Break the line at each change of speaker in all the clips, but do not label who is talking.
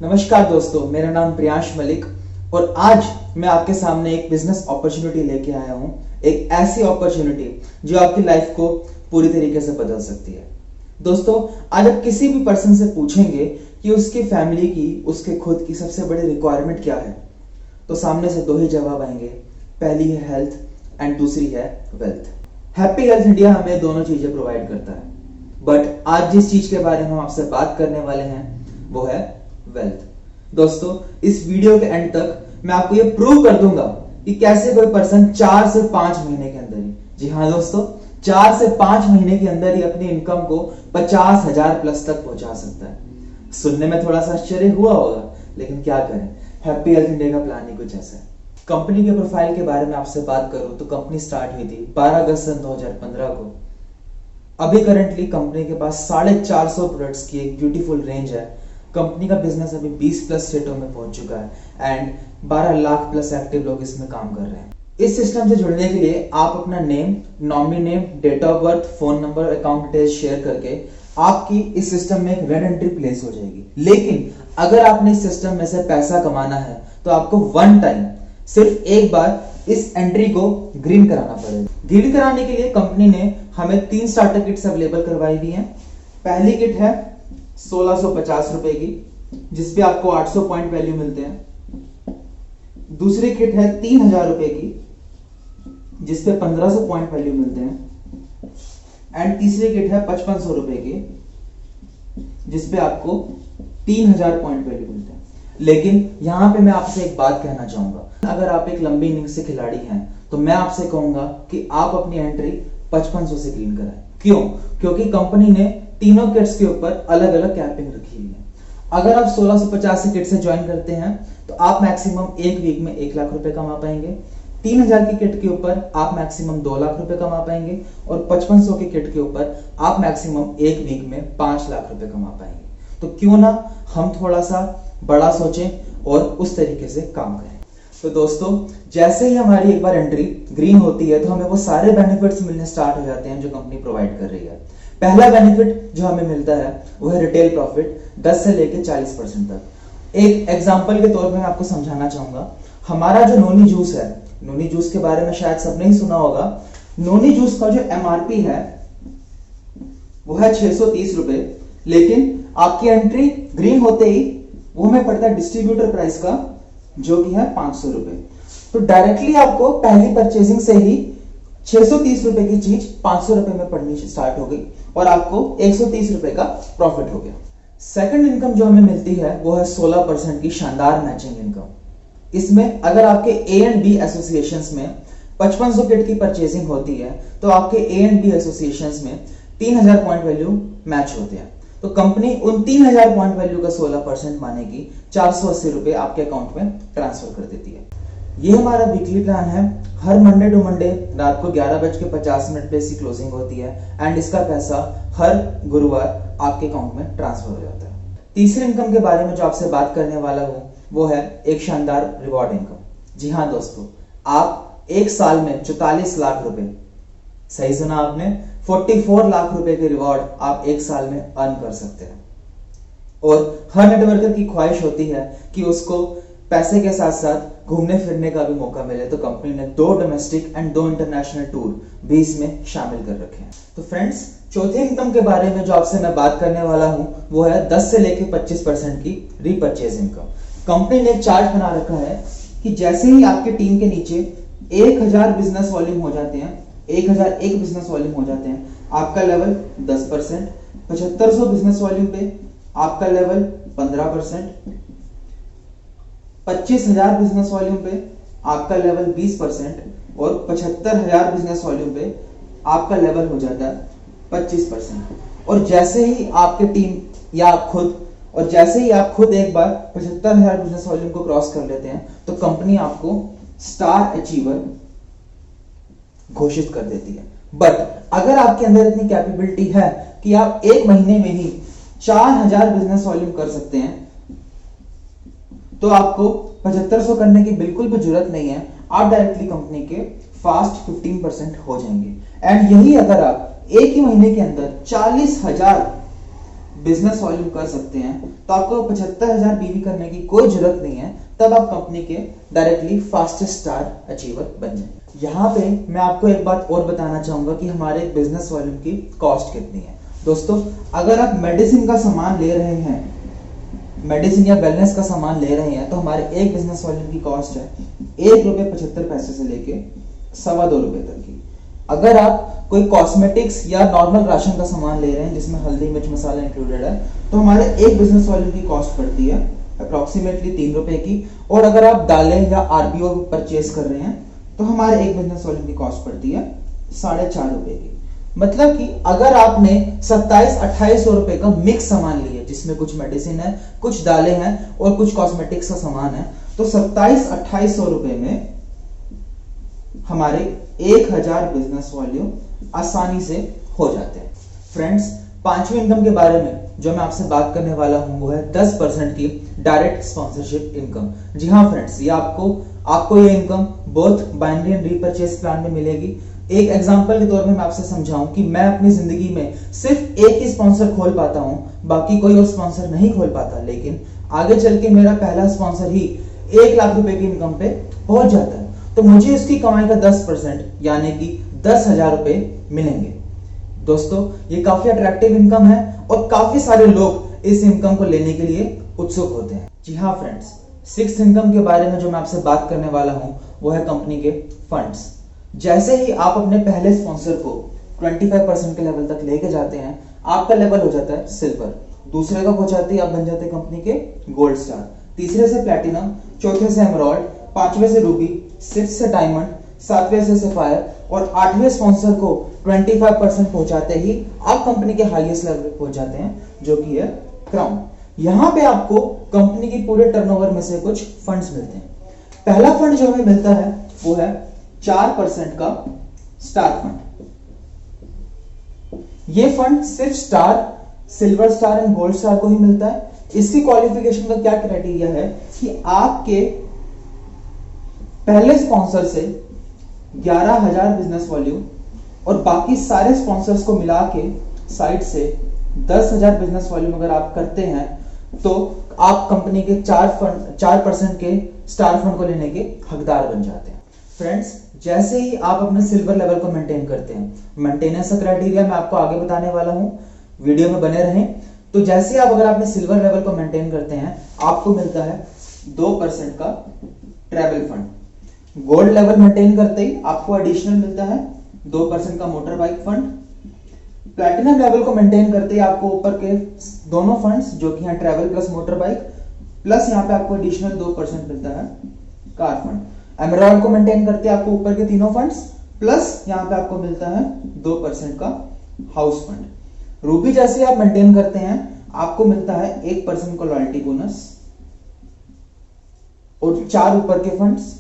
नमस्कार दोस्तों, मेरा नाम प्रियांश मलिक और आज मैं आपके सामने एक बिजनेस अपॉर्चुनिटी लेके आया हूं। एक ऐसी अपॉर्चुनिटी जो आपकी लाइफ को पूरी तरीके से बदल सकती है। दोस्तों, आज आप किसी भी पर्सन से पूछेंगे कि उसकी फैमिली की, उसके खुद की सबसे बड़ी रिक्वायरमेंट क्या है, तो सामने से दो ही जवाब आएंगे। पहली है हेल्थ एंड दूसरी है वेल्थ। हैप्पी हेल्थ इंडिया हमें दोनों चीजें प्रोवाइड करता है, बट आज जिस चीज के बारे में हम आपसे बात करने वाले हैं वो है वेल्थ। दोस्तों, इस वीडियो के एंड तक मैं आपको ये प्रूव कर दूंगा कि कैसे कोई पर्सन 4 से 5 महीने के अंदर ही, जी हाँ दोस्तों, 4 से 5 महीने के अंदर ही अपनी इनकम को 50,000 प्लस तक पहुंचा सकता है। सुनने में थोड़ा सा आश्चर्य हुआ होगा, लेकिन क्या करें, हैप्पी हेल्थ इंडिया का प्लान ही कुछ ऐसा है। कंपनी के प्रोफाइल के बारे में आपसे बात करूं तो कंपनी स्टार्ट हुई थी 12 अगस्त सन 2015 को। अभी करंटली कंपनी के पास 450 प्रोडक्ट्स की एक ब्यूटीफुल रेंज है। कंपनी का बिजनेस अभी 20 प्लस स्टेटों में पहुंच चुका है एंड 12 लाख प्लस एक्टिव लोग इसमें काम कर रहे हैं। इस सिस्टम से जुड़ने के लिए आप अपना name, nominee name, date of birth, phone number, account details share करके आपकी इस सिस्टम में एक रेड एंट्री प्लेस हो जाएगी। लेकिन अगर आपने इस सिस्टम में से पैसा कमाना है तो आपको वन टाइम, सिर्फ एक बार इस एंट्री को ग्रीन कराना पड़ेगा। ग्रीन कराने के लिए कंपनी ने हमें 3 स्टार्टर किट्स अवेलेबल करवाई हुई हैं। पहली किट है 1650 रुपए की, जिसपे आपको 800 पॉइंट वैल्यू मिलते हैं। दूसरी किट है 3000 रुपए की, जिसपे 1500 पॉइंट वैल्यू मिलते हैं। एंड तीसरी किट है 5500 रुपए की, जिसपे आपको 3000 पॉइंट वैल्यू मिलते हैं। लेकिन यहां पे मैं आपसे एक बात कहना चाहूंगा, अगर आप एक लंबी इनिंग्स से खिलाड़ी हैं तो मैं आपसे कहूंगा कि आप अपनी एंट्री 5500 से ग्रीन कराएं। क्यों? क्योंकि कंपनी ने तीनों किट्स के ऊपर अलग अलग कैपिंग रखी हुई है। अगर आप 1650 से किट से ज्वाइन करते हैं तो आप मैक्सिमम एक वीक में 1 लाख रुपए कमा पाएंगे। 3000 की किट के ऊपर आप मैक्सिमम 2 लाख रुपए कमा पाएंगे और 5500 की किट के ऊपर आप मैक्सिमम एक वीक में 5 लाख रुपए कमा पाएंगे। तो क्यों ना हम थोड़ा सा बड़ा सोचें और उस तरीके से काम करें। तो दोस्तों, जैसे ही हमारी एक बार एंट्री ग्रीन होती है तो हमें वो सारे बेनिफिट्स मिलने स्टार्ट हो जाते हैं जो कंपनी प्रोवाइड कर रही है। पहला बेनिफिट जो हमें मिलता है वो है रिटेल प्रॉफिट 10 से लेकर 40% तक। एक एग्जांपल के तौर पर मैं आपको समझाना चाहूंगा। हमारा जो नोनी जूस है, नोनी जूस के बारे में शायद सबने ही सुना होगा। नोनी जूस का जो एमआरपी है वो है 630 रुपए, लेकिन आपकी एंट्री ग्रीन होते ही वो हमें पड़ता है डिस्ट्रीब्यूटर प्राइस का, जो कि है 500 रुपए। तो डायरेक्टली आपको पहली परचेजिंग से ही 630 रुपए की चीज 500 रुपए में पड़नी स्टार्ट हो गई और आपको 130 रुपए का प्रॉफिट हो गया। सेकंड इनकम जो हमें मिलती है वो है 16% की शानदार मैचिंग इनकम। इसमें अगर आपके ए एंड बी एसोसिएशंस में 5500 किट की परचेजिंग होती है तो आपके ए एंड बी एसोसिएशंस में 3000 पॉइंट वैल्यू मैच होते हैं। तो कंपनी उन 3000 पॉइंट वैल्यू का 16% माने की 480 रुपए आपके अकाउंट में ट्रांसफर कर देती है। ये हमारा वीकली प्लान है। हर मंडे टू मंडे रात को 11:50 पे इसकी क्लोजिंग होती है एंड इसका पैसा हर गुरुवार आपके अकाउंट में ट्रांसफर हो जाता है। तीसरे इनकम के बारे में जो आपसे बात करने वाला हूं वो है एक शानदार रिवॉर्ड इनकम। जी हाँ दोस्तों, आप एक साल में 44 लाख रुपए, सही सुना आपने, 44 लाख रुपए के रिवॉर्ड आप एक साल में अर्न कर सकते हैं। और हर नेटवर्कर की ख्वाहिश होती है कि उसको पैसे के साथ साथ घूमने फिरने का भी मौका मिले, तो कंपनी ने 2 डोमेस्टिक एंड 2 इंटरनेशनल टूर भी इसमें शामिल कर रखे हैं। तो फ्रेंड्स, चौथे इनकम के बारे में जो आपसे मैं बात करने वाला हूं वो है 10 से लेकर 25% की रीपरचेज इनकम। कंपनी ने एक चार्ट बना रखा है कि जैसे ही आपके टीम के नीचे 1000 बिजनेस वॉल्यूम हो जाते हैं, 1001 बिजनेस वॉल्यूम हो जाते हैं, आपका लेवल 10%, 7500 बिजनेस वॉल्यूम पे आपका लेवल 15%, 25000 बिजनेस वॉल्यूम पे आपका लेवल 20% और 75000 बिजनेस वॉल्यूम पे आपका लेवल हो जाता है 25%। और जैसे ही आपकी टीम या आप खुद एक बार 75000 बिजनेस वॉल्यूम को क्रॉस कर लेते हैं तो कंपनी आपको स्टार अचीवर घोषित कर देती है। बट अगर आपके अंदर इतनी कैपेबिलिटी है कि आप एक महीने में ही 4000 बिजनेस वॉल्यूम कर सकते हैं, तो आपको 7500 करने की बिल्कुल भी जरूरत नहीं है। आप डायरेक्टली कंपनी के फास्ट 15% हो जाएंगे। एंड यही अगर आप एक ही महीने के अंदर 40,000 बिजनेस वॉल्यूम कर सकते हैं तो आपको 75,000 बीवी करने की कोई जरूरत नहीं है, तब आप कंपनी के डायरेक्टली फास्टेस्ट स्टार अचीवर बन जाए। यहाँ पे मैं आपको एक बात और बताना चाहूंगा कि हमारे बिजनेस वॉल्यूम की कॉस्ट कितनी है। दोस्तों, अगर आप मेडिसिन का सामान ले रहे हैं, मेडिसिन या वेलनेस का सामान ले रहे हैं, तो हमारे एक बिजनेस वॉल्यूम की कॉस्ट है ₹1.75 से लेके ₹2.25 तक की। अगर आप कोई कॉस्मेटिक्स या नॉर्मल राशन का सामान ले रहे हैं जिसमें हल्दी मिर्च मसाला इंक्लूडेड है, तो हमारे एक बिजनेस वॉल्यूम की कॉस्ट पड़ती है अप्रोक्सीमेटली ₹3 की। और अगर आप दालें या आरबीओ परचेज कर रहे हैं तो हमारे एक बिजनेस वॉल्यूम की कॉस्ट पड़ती है ₹4.5 की। मतलब कि अगर आपने 27-28 रुपए का मिक्स सामान लिया जिसमें कुछ मेडिसिन है, कुछ दालें हैं और कुछ कॉस्मेटिक्स का सामान है, तो 27-28 रुपए में हमारे 1000 बिजनेस वॉल्यूम आसानी से हो जाते हैं। फ्रेंड्स, पांचवी इनकम के बारे में जो मैं आपसे बात करने वाला हूं वो है 10% की डायरेक्ट स्पॉन्सरशिप इनकम। जी हाँ फ्रेंड्स, ये आपको ये income both binary and repurchase plan में मिलेगी। एक एग्जांपल के तौर में मैं आपसे समझाऊं कि मैं अपनी जिंदगी में सिर्फ एक ही स्पॉन्सर खोल पाता हूं, बाकी कोई और स्पॉन्सर नहीं खोल पाता, लेकिन आगे चल के मेरा पहला स्पॉन्सर ही 1 लाख रुपए की इनकम पे पहुंच जाता है, तो मुझे इसकी कमाई का 10% यानी कि 10,000 रुपए मिलेंगे। दोस्तों, ये काफी अट्रैक्टिव इनकम है और काफी सारे लोग इस इनकम को लेने के लिए उत्सुक होते हैं। जी हाँ फ्रेंड्स, सिक्स्थ इनकम के बारे में जो मैं आपसे बात करने वाला हूं वो है कंपनी के फंड्स। जैसे ही आप अपने पहले स्पॉन्सर को 25% के लेवल तक लेके जाते हैं, आपका लेवल हो जाता है सिल्वर, दूसरे का पहुंचाते ही आप बन जाते हैं कंपनी के गोल्ड स्टार, तीसरे से प्लैटिनम, चौथे से एमराल्ड, पांचवे से रूबी, सिक्स से डायमंड, सातवें से सफायर और आठवें स्पॉन्सर को 25% पहुंचाते ही आप कंपनी के हाईएस्ट लेवल पे पहुंच जाते हैं, जो कि है क्राउन। यहां पे आपको कंपनी की पूरे टर्नओवर में से कुछ फंड्स मिलते हैं। पहला फंड जो हमें मिलता है वो है 4% का स्टार फंड। ये फंड सिर्फ star, silver star and gold star को ही मिलता है। इसकी क्वालिफिकेशन का क्या क्राइटेरिया है कि आपके पहले स्पॉन्सर से 11,000 बिजनेस वॉल्यूम और बाकी सारे स्पॉन्सर्स को मिला के साइड से 10,000 बिजनेस वॉल्यूम अगर आप करते हैं तो आप कंपनी के 4% के स्टार फंड को लेने के हकदार बन जाते हैं। फ्रेंड्स, जैसे ही आप अपने सिल्वर लेवल को मेंटेन करते हैं, मेंटेनेंस का क्राइटेरिया मैं आपको आगे बताने वाला हूं, वीडियो में बने रहें। तो जैसे ही आप अगर आपने सिल्वर लेवल को मेंटेन करते हैं, आपको मिलता है 2% का travel fund. Gold level maintain करते ही आपको एडिशनल मिलता है 2% का motor bike fund. Platinum level को मेंटेन करते ही आपको ऊपर के दोनों फंड्स जो कि हैं travel plus motor bike, plus यहाँ पे आपको एडिशनल 2% मिलता है कार फंड। एमराल्ड को मेंटेन करते आपको ऊपर के तीनों फंड्स, प्लस यहाँ पे आपको मिलता है 2% का हाउस फंड। रूबी जैसे आप मेंटेन करते हैं, आपको मिलता है 1% का लॉयल्टी बोनस और 4 ऊपर के फंड्स।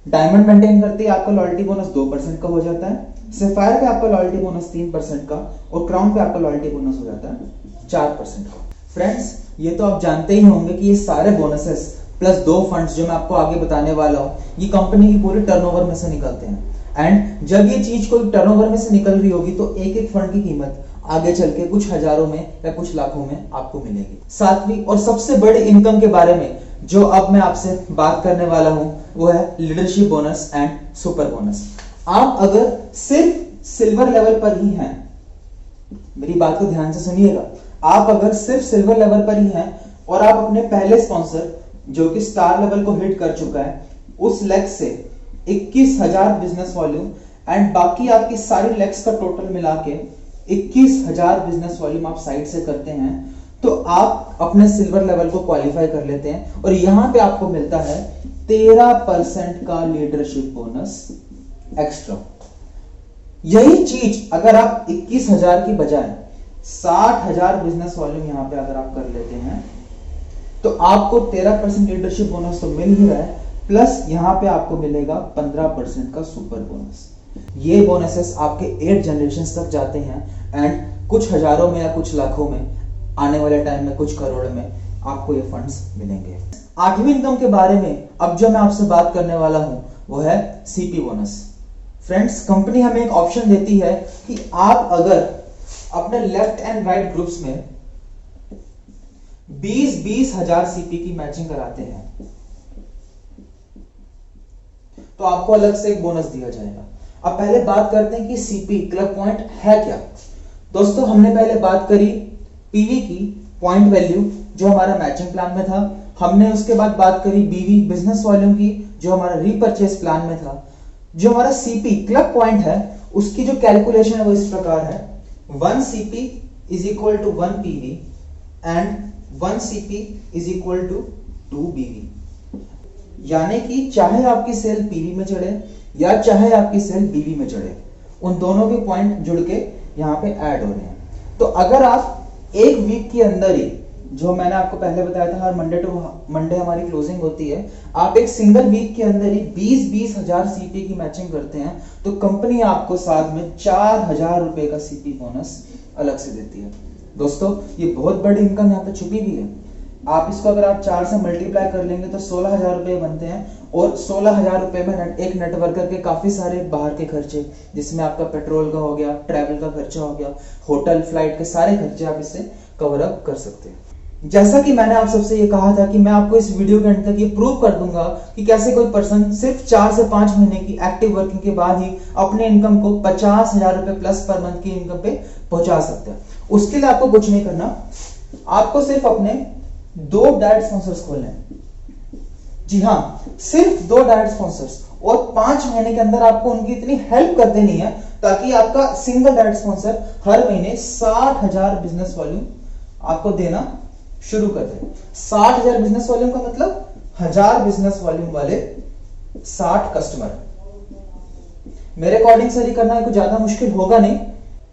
डायमंड मेंटेन करते ही आपका लॉयल्टी बोनस 2% का हो जाता है। सफायर पे आपका लॉयल्टी बोनस 3% का और क्राउन पे आपका लॉयल्टी बोनस हो जाता है 4% का। फ्रेंड्स, ये तो आप जानते ही होंगे कि ये सारे बोनसेस प्लस 2 फंड्स जो मैं आपको आगे बताने वाला हूं, ये कंपनी की पूरे टर्नओवर में से निकलते हैं। एंड जब ये चीज कोई टर्नओवर में से निकल रही होगी तो एक एक फंड की कीमत आगे चल के कुछ हजारों में या कुछ लाखों में आपको मिलेगी। सातवीं और सबसे बड़ी इनकम के बारे में जो अब मैं आपसे बात करने वाला हूं वो है leadership bonus and super bonus. आप अगर सिर्फ सिल्वर लेवल पर ही हैं, मेरी बात को ध्यान से सुनिएगा, आप अगर सिर्फ सिल्वर लेवल पर ही हैं और आप अपने पहले स्पॉन्सर जो कि स्टार लेवल को हिट कर चुका है उस लेग से 21,000 बिजनेस वॉल्यूम एंड बाकी आपकी सारी लेग्स का टोटल मिला के 21,000 बिजनेस वॉल्यूम आप साइड से करते हैं, तो आप अपने सिल्वर लेवल को क्वालिफाई कर लेते हैं और यहां पे आपको मिलता है 13% का लीडरशिप बोनस एक्स्ट्रा। यही चीज अगर आप 21,000 की बजाय 60,000 बिजनेस वॉल्यूम यहां पे अगर आप कर लेते हैं तो आपको 13% लीडरशिप बोनस तो मिल ही रहा है, प्लस यहां पे आपको मिलेगा 15% का सुपर बोनस। ये बोनसेस आपके 8 जनरेशंस तक जाते हैं एंड कुछ हजारों में या कुछ लाखों में, आने वाले टाइम में कुछ करोड़ में आपको ये फंड्स मिलेंगे। आठवीं इनकम के बारे में अब जो मैं आपसे बात करने वाला हूं वो है सीपी बोनस। फ्रेंड्स, कंपनी हमें एक ऑप्शन देती है कि आप अगर अपने लेफ्ट एंड राइट ग्रुप्स में 20-20 हजार सीपी की मैचिंग कराते हैं तो आपको अलग से एक बोनस दिया जाएगा। अब पहले बात करते हैं कि सीपी क्लब पॉइंट है क्या। दोस्तों हमने पहले बात करी पीवी की पॉइंट वैल्यू जो हमारा मैचिंग प्लान में था, हमने उसके बाद बात करी बीवी बिजनेस वॉल्यूम की जो हमारा रीपरचेज प्लान में था। जो हमारा सीपी क्लब पॉइंट है उसकी जो कैलकुलेशन है वो इस प्रकार है, 1 CP is equal to 1 PV and 1 CP is equal to 2 BV. यानी कि चाहे आपकी सेल पीवी में चढ़े या चाहे आपकी सेल बीवी में चढ़े, उन दोनों के पॉइंट जुड़ के यहां पे ऐड हो रहे हैं। तो अगर आप एक वीक के अंदर ही, जो मैंने आपको पहले बताया था हर मंडे टू मंडे हमारी क्लोजिंग होती है, आप एक सिंगल वीक के अंदर ही 20-20 हजार सीपी की मैचिंग करते हैं तो कंपनी आपको साथ में 4,000 रुपए का सीपी बोनस अलग से देती है। दोस्तों ये बहुत बड़ी इनकम यहाँ पे छुपी भी है। आप इसको अगर आप 4 से मल्टीप्लाई कर लेंगे तो 16,000 रुपए बनते हैं और 16,000 रुपए में एक नेटवर्कर के काफी सारे बाहर के खर्चे, जिसमें आपका पेट्रोल का हो गया, ट्रैवल का खर्चा हो गया, होटल फ्लाइट के सारे खर्चे आप इससे कवर अप कर सकते हैं। जैसा कि मैंने आप सबसे ये कहा था कि मैं आपको इस वीडियो के अंत तक ये प्रूव कर दूंगा कि कैसे कोई पर्सन सिर्फ 4 से 5 महीने की एक्टिव वर्किंग के बाद ही अपने इनकम को 50,000 रुपए प्लस पर मंथ की इनकम पे पहुंचा सकते हैं। उसके लिए आपको कुछ नहीं करना, आपको सिर्फ अपने 2 डायरेक्ट स्पॉन्सर्स खोलने हैं। जी हाँ, सिर्फ 2 डायरेक्ट स्पॉन्सर्स, और 5 महीने के अंदर आपको उनकी इतनी हेल्प कर देनी है ताकि आपका सिंगल डायरेक्ट स्पॉन्सर हर महीने 60,000 बिजनेस वॉल्यूम आपको देना शुरू कर दे। 60,000 बिजनेस वॉल्यूम का मतलब 1000 बिजनेस वॉल्यूम वाले 60 कस्टमर। मेरे अकॉर्डिंग सर ये करना कुछ ज्यादा मुश्किल होगा नहीं।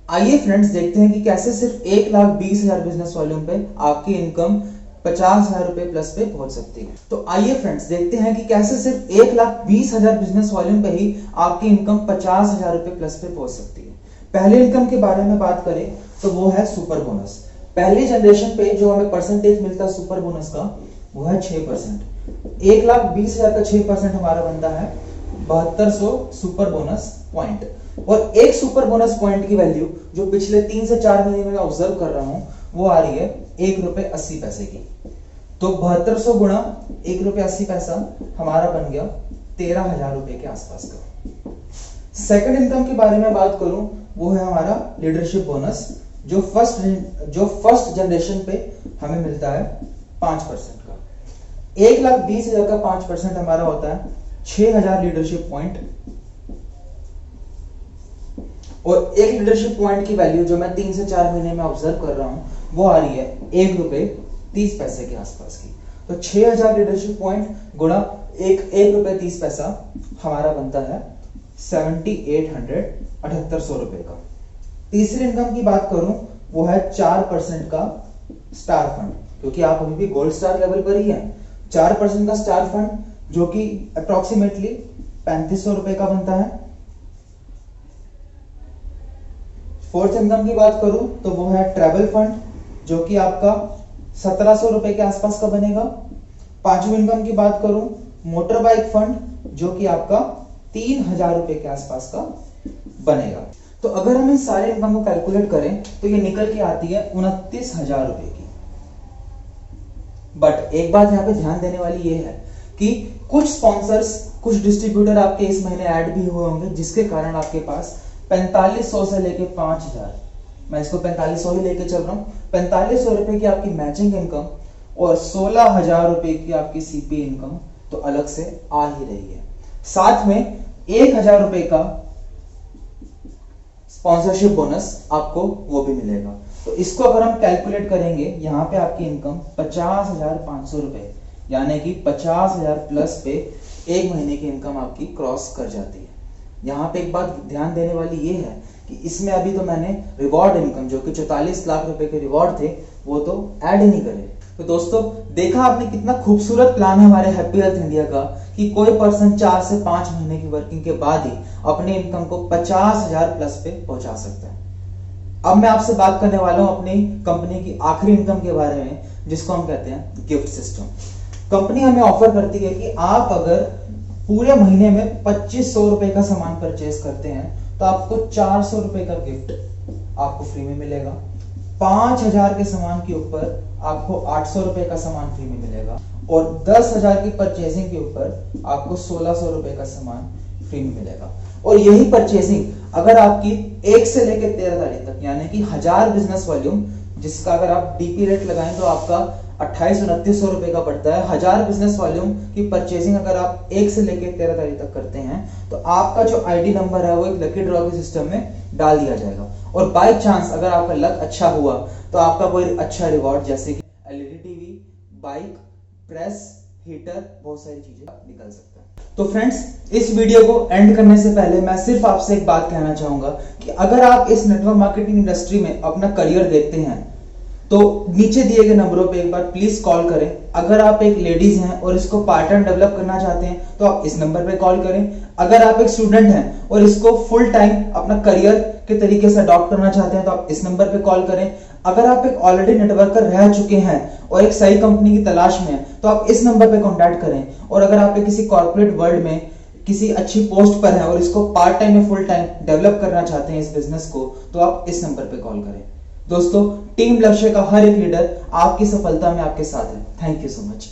आइए फ्रेंड्स देखते हैं कि कैसे सिर्फ 1,20,000 बिजनेस वॉल्यूम पे आपकी इनकम 50,000 रुपए प्लस पे पहुंच सकती है। तो आइए फ्रेंड्स देखते हैं कि कैसे सिर्फ 1,20,000 बिजनेस वॉल्यूम पे ही आपकी इनकम 50,000 रुपए प्लस पे पहुंच सकती है। पहले इनकम के बारे में बात करें तो वो है सुपर बोनस। पहली जनरेशन पे जो हमें परसेंटेज मिलता है सुपर बोनस का वो है 6%। 1,20,000 का 6% हमारा बनता है 7200 सुपर बोनस पॉइंट। और एक सुपर बोनस पॉइंट की वैल्यू जो पिछले 3 से 4 महीने में ऑब्जर्व कर रहा हूं वो आ रही है ₹1.80 की। तो 7200 गुणा ₹1.80 हमारा बन गया 13,000 रुपए के आसपास का। सेकंड इनकम के बारे में बात करूं वो है हमारा लीडरशिप बोनस जो फर्स्ट जनरेशन पे हमें मिलता है 5% का। 1,20,000 का 5% हमारा होता है 6,000 लीडरशिप पॉइंट। और एक लीडरशिप पॉइंट की वैल्यू जो मैं 3 से 4 महीने में ऑब्जर्व कर रहा हूं वो आ रही है ₹1.30 के आसपास की। तो 6,000 लीडरशिप पॉइंट गुणा ₹1.30 हमारा बनता है 7,800 रुपए का। तीसरी इनकम की बात करूं वो है 4% का स्टार फंड, क्योंकि आप अभी भी गोल्ड स्टार लेवल पर ही हैं। 4% का स्टार फंड जो कि अप्रोक्सीमेटली 3,500 रुपए का बनता है। फोर्थ इनकम की बात करूं तो वो है ट्रैवल फंड जो कि आपका 1,700 रुपए के आसपास का बनेगा। पांचवी इनकम की बात करूं मोटर बाइक फंड जो कि आपका 3,000 रुपए के आसपास का बनेगा। तो अगर हम इन सारे इनकम को कैलकुलेट करें तो ये निकल के आती है 29,000 रुपए की। बट एक बात यहाँ पे ध्यान देने वाली ये है कि कुछ स्पॉन्सर्स, कुछ डिस्ट्रीब्यूटर आपके इस महीने ऐड भी हुए होंगे जिसके कारण आपके पास 4,500 से लेके 5,000, मैं इसको 4,500 ही लेके चल रहा हूँ, 4,500 रुपए की आपकी मैचिंग इनकम और 16,000 रुपए की आपकी सीपी इनकम तो अलग से आ ही रही है। साथ में 1,000 रुपए का स्पॉन्सरशिप बोनस आपको वो भी मिलेगा। तो इसको अगर हम कैलकुलेट करेंगे यहाँ पे आपकी इनकम 50,500 रुपए यानी कि 50,000 प्लस पे एक महीने की इनकम आपकी क्रॉस कर जाती है। यहाँ पे एक बात ध्यान देने वाली ये है कि इसमें अभी तो मैंने रिवॉर्ड इनकम जो कि 44 लाख रुपए के रिवॉर्ड थे वो तो ऐड ही नहीं करे। तो दोस्तों देखा आपने कितना खूबसूरत प्लान है हमारे हैप्पी हेल्थ इंडिया का कि कोई पर्सन 4 से 5 महीने की वर्किंग के बाद ही अपने इनकम को 50,000 प्लस पे पहुंचा सकता है। अब मैं आपसे बात करने वाला हूं अपनी कंपनी की आखिरी इनकम के बारे में जिसको हम कहते हैं गिफ्ट सिस्टम। कंपनी हमें ऑफर करती है कि आप अगर पूरे महीने में 2,500 रुपए का सामान परचेज करते हैं तो आपको 400 रुपए का गिफ्ट आपको फ्री में मिलेगा। 5,000 के सामान के ऊपर आपको 800 रुपए का सामान फ्री में मिलेगा और 10,000 की परचेजिंग के ऊपर आपको 1,600 रुपए का सामान फ्री में मिलेगा। और यही परचेजिंग अगर आपकी 1 से लेकर 13 तारीख तक यानी कि 1000 बिजनेस वॉल्यूम, जिसका अगर आप डीपी रेट लगाएं तो आपका 2800-2900 रुपए का पड़ता है। 1000 बिजनेस वॉल्यूम की परचेजिंग अगर आप 1 से लेकर 13 तारीख तक करते हैं तो आपका जो आईडी नंबर है वो एक लकी ड्रॉ के सिस्टम में डाल दिया जाएगा और बाय चांस अगर आपका लक अच्छा हुआ तो आपका कोई अच्छा रिवॉर्ड जैसे कि LED TV, bike, press, heater, बहुत सारी चीजें निकल सकता है। तो फ्रेंड्स, इस वीडियो को एंड करने से पहले मैं सिर्फ आपसे एक बात कहना चाहूंगा कि अगर आप इस नेटवर्क मार्केटिंग इंडस्ट्री में अपना करियर देखते हैं तो नीचे दिए गए नंबरों पे एक बार प्लीज कॉल करें। अगर आप एक लेडीज हैं और इसको पार्ट टाइम डेवलप करना चाहते हैं तो आप इस नंबर पे कॉल करें। अगर आप एक स्टूडेंट हैं और इसको फुल टाइम अपना करियर के तरीके से अडॉप्ट करना चाहते हैं तो आप इस नंबर पे कॉल करें। अगर आप एक ऑलरेडी नेटवर्कर रह चुके हैं और एक सही कंपनी की तलाश में हैं तो आप इस नंबर पे कॉन्टैक्ट करें। और अगर आप किसी कॉर्पोरेट वर्ल्ड में किसी अच्छी पोस्ट पर हैं और इसको पार्ट टाइम या फुल टाइम डेवलप करना चाहते हैं इस बिजनेस को, तो आप इस नंबर पे कॉल करें। दोस्तों, टीम लक्ष्य का हर एक लीडर आपकी सफलता में आपके साथ है। Thank you so much.